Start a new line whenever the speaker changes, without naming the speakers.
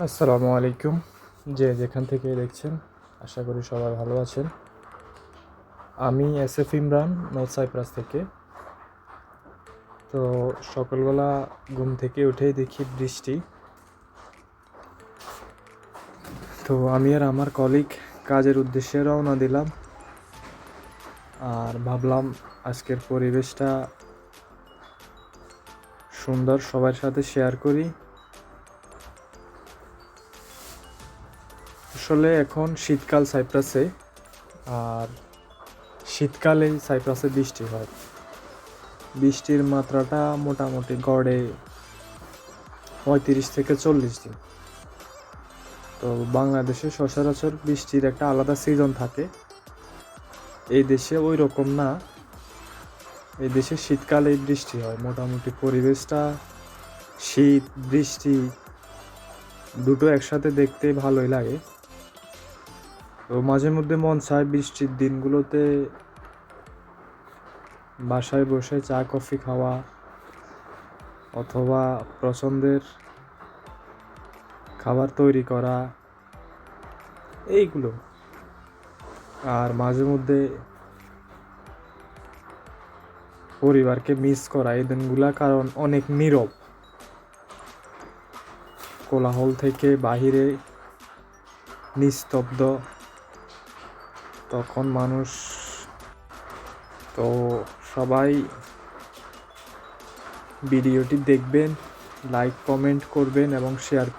আসসালামু আলাইকুম। যেখান থেকে দেখছেন, আশা করি সবাই ভালো আছেন। আমি এসএফ ইমরান, নর্থ সাইপ্রাস থেকে। তো সকালবেলা ঘুম থেকে উঠেই দেখি বৃষ্টি। তো আমি আর আমার কলিগ কাজের উদ্দেশ্যে রওনা দিলাম, আর ভাবলাম আজকের পরিবেশটা সুন্দর, সবার সাথে শেয়ার করি। আসলে এখন শীতকাল সাইপ্রাসে, আর শীতকালে সাইপ্রাসে বৃষ্টি হয়। বৃষ্টির মাত্রাটা মোটামুটি গড়ে 35 থেকে 40 দিন। তো বাংলাদেশে সচরাচর বৃষ্টির একটা আলাদা সিজন থাকে, এই দেশে ওই রকম না। এই দেশে শীতকালেই বৃষ্টি হয়। মোটামুটি পরিবেশটা শীত বৃষ্টি দুটো একসাথে দেখতে ভালোই লাগে। তো মাঝে মধ্যে মন চায় বৃষ্টির দিনগুলোতে বাসায় বসে চা কফি খাওয়া, অথবা পছন্দের খাবার তৈরি করা, এইগুলো। আর মাঝে মধ্যে পরিবারকে মিস করা এই দিনগুলা, কারণ অনেক নীরব। কোলাহল থেকে বাহিরে নিস্তব্ধ, তখন মানুষ। তো সবাই ভিডিওটি দেখবেন, লাইক কমেন্ট করবেন এবং শেয়ার করবেন।